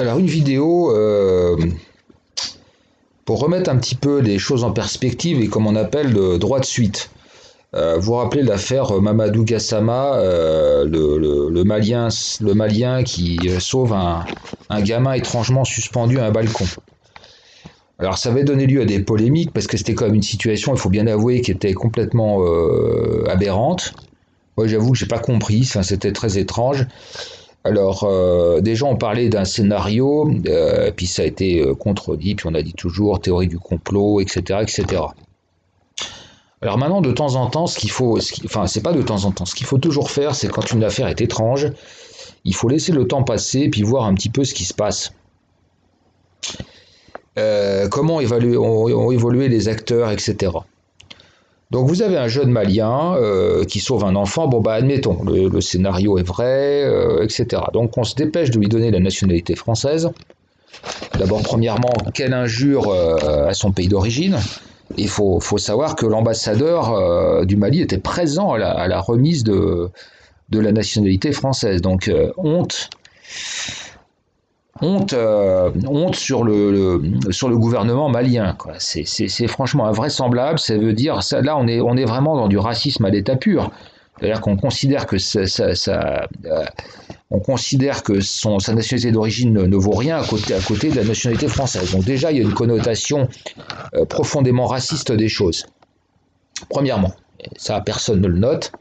Alors une vidéo pour remettre un petit peu les choses en perspective et comme on appelle le droit de suite. Vous vous rappelez l'affaire Mamadou Gassama, le Malien qui sauve un gamin étrangement suspendu à un balcon. Alors ça avait donné lieu à des polémiques parce que c'était quand même une situation, il faut bien avouer, qui était complètement aberrante. Moi j'avoue que j'ai pas compris, enfin, c'était très étrange. Alors, des gens ont parlé d'un scénario, puis ça a été contredit, puis on a dit toujours théorie du complot, etc., etc. Alors maintenant, de temps en temps, enfin, c'est pas de temps en temps, ce qu'il faut toujours faire, c'est quand une affaire est étrange, il faut laisser le temps passer, puis voir un petit peu ce qui se passe. Comment ont évolué les acteurs, etc. Donc vous avez un jeune Malien qui sauve un enfant, bon bah admettons, le scénario est vrai, etc. Donc on se dépêche de lui donner la nationalité française. D'abord, premièrement, quelle injure à son pays d'origine. Il faut savoir que l'ambassadeur du Mali était présent à la remise de la nationalité française. Donc honte sur le gouvernement malien, quoi. C'est franchement invraisemblable. Ça veut dire, ça, là, on est vraiment dans du racisme à l'état pur. C'est-à-dire qu'on considère que on considère que sa nationalité d'origine ne vaut rien à côté de la nationalité française. Donc déjà, il y a une connotation profondément raciste des choses. Premièrement, ça personne ne le note.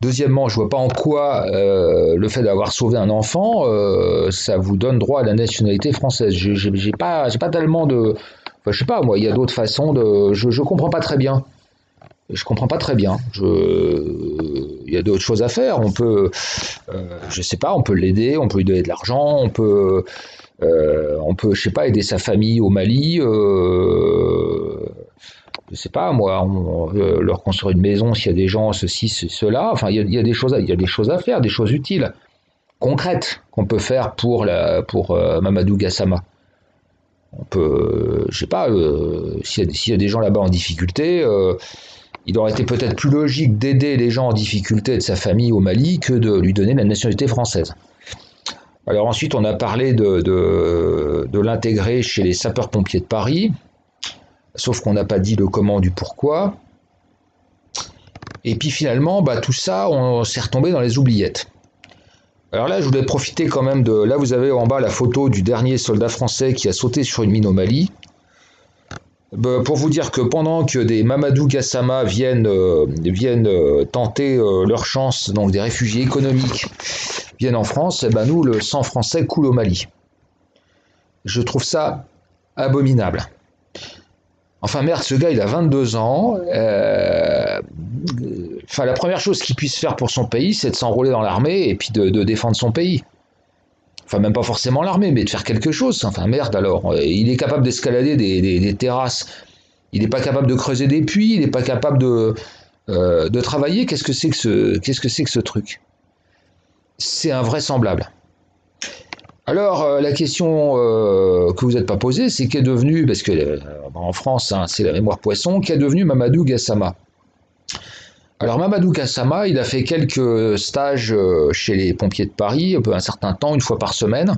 Deuxièmement, je vois pas en quoi le fait d'avoir sauvé un enfant, ça vous donne droit à la nationalité française. J'ai pas tellement de, enfin, je sais pas, moi, il y a d'autres façons de, je comprends pas très bien. Je comprends pas très bien. Il y a d'autres choses à faire. Je sais pas, on peut l'aider, on peut lui donner de l'argent, on peut, je sais pas, aider sa famille au Mali. Je sais pas, moi, on veut leur construire une maison s'il y a des gens, ceci, cela. Enfin, il y a des choses, il y a des choses à faire, des choses utiles, concrètes qu'on peut faire pour Mamadou Gassama. On peut, je sais pas, s'il y a des gens là-bas en difficulté, il aurait été peut-être plus logique d'aider les gens en difficulté de sa famille au Mali que de lui donner la nationalité française. Alors ensuite, on a parlé de l'intégrer chez les sapeurs-pompiers de Paris, sauf qu'on n'a pas dit le comment du pourquoi. Et puis finalement, bah, tout ça, on s'est retombé dans les oubliettes. Alors là, je voulais profiter quand même de... Là, vous avez en bas la photo du dernier soldat français qui a sauté sur une mine au Mali. Pour vous dire que pendant que des Mamadou Gassama viennent tenter leur chance, donc des réfugiés économiques viennent en France, et ben nous, le sang français coule au Mali. Je trouve ça abominable. Enfin merde, ce gars, il a 22 ans. Enfin, la première chose qu'il puisse faire pour son pays, c'est de s'enrôler dans l'armée et puis de défendre son pays. Enfin, même pas forcément l'armée, mais de faire quelque chose. Enfin, merde alors. Il est capable d'escalader des terrasses. Il n'est pas capable de creuser des puits. Il n'est pas capable de travailler. Qu'est-ce que c'est que ce truc? C'est invraisemblable. Alors, la question que vous n'êtes pas posée, c'est qu'est devenu, parce que en France, hein, c'est la mémoire poisson, qu'est devenu Mamadou Gassama? Alors Mamadou Gassama, il a fait quelques stages chez les pompiers de Paris, un certain temps, une fois par semaine.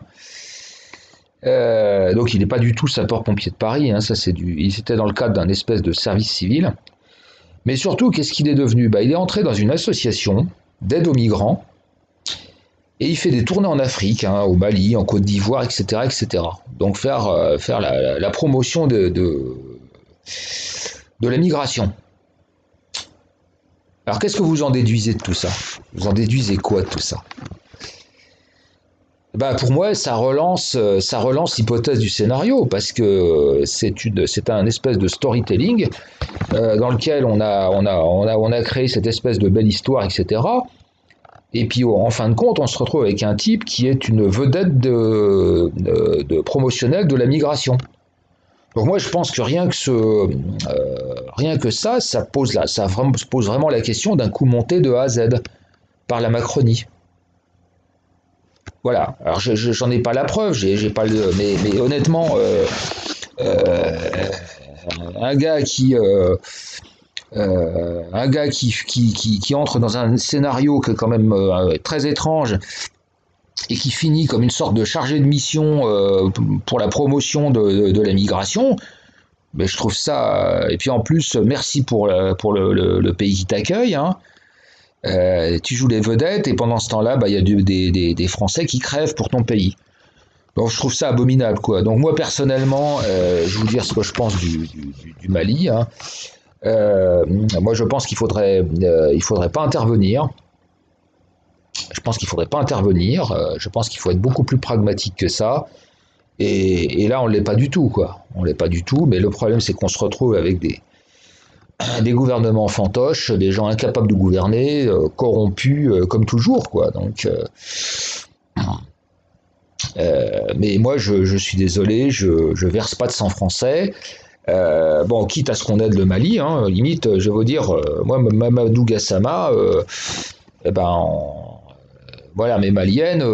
Donc il n'est pas du tout sapeur-pompier de Paris, hein, il était dans le cadre d'un espèce de service civil. Mais surtout, qu'est-ce qu'il est devenu? Bah, il est entré dans une association d'aide aux migrants et il fait des tournées en Afrique, hein, au Mali, en Côte d'Ivoire, etc., etc. Donc faire la promotion de la migration. Alors qu'est-ce que vous en déduisez de tout ça? Vous en déduisez quoi de tout ça? Bah pour moi, ça relance l'hypothèse du scénario parce que c'est un espèce de storytelling dans lequel on a créé cette espèce de belle histoire, etc. Et puis en fin de compte, on se retrouve avec un type qui est une vedette de promotionnelle de la migration. Donc moi, je pense que rien que ça pose vraiment la question d'un coup monté de A à Z par la Macronie. Voilà. Alors j'en ai pas la preuve, j'ai pas mais honnêtement, euh, un gars qui entre dans un scénario qui est quand même très étrange et qui finit comme une sorte de chargé de mission pour la promotion de la migration, mais je trouve ça. Et puis en plus, merci pour le pays qui t'accueille. Hein. Tu joues les vedettes et pendant ce temps-là, bah, il y a des Français qui crèvent pour ton pays. Donc je trouve ça abominable, quoi. Donc moi personnellement, je vais vous dire ce que je pense du Mali. Hein. Moi je pense il faudrait pas intervenir. Je pense qu'il faudrait pas intervenir. Je pense qu'il faut être beaucoup plus pragmatique que ça. Et là, on l'est pas du tout, quoi. On l'est pas du tout. Mais le problème, c'est qu'on se retrouve avec des gouvernements fantoches, des gens incapables de gouverner, corrompus comme toujours, quoi. Donc, mais moi, je suis désolé, je verse pas de sang français. Bon, quitte à ce qu'on aide le Mali, hein, limite, je vais vous dire, moi, Mamadou Gassama, eh ben, voilà, mes maliennes,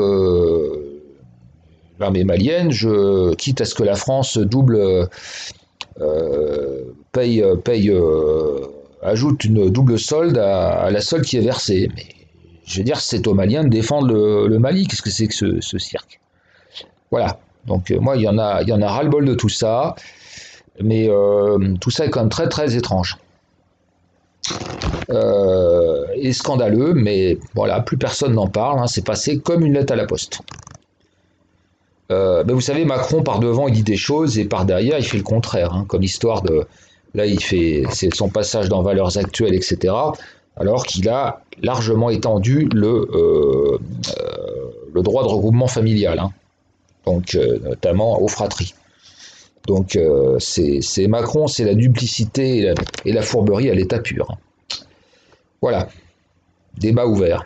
quitte à ce que la France double paye ajoute une double solde à la solde qui est versée. Mais je veux dire, c'est aux Maliens de défendre le Mali. Qu'est-ce que c'est que ce cirque? Voilà. Donc moi, il y en a ras-le-bol de tout ça. Mais tout ça est quand même très très étrange. Et scandaleux, mais voilà, plus personne n'en parle. Hein, c'est passé comme une lettre à la poste. Mais vous savez, Macron par devant il dit des choses et par derrière il fait le contraire, hein, comme histoire de. Là, c'est son passage dans Valeurs Actuelles, etc. Alors qu'il a largement étendu le droit de regroupement familial, hein, donc notamment aux fratries. Donc c'est Macron, c'est la duplicité et la fourberie à l'état pur. Voilà, débat ouvert.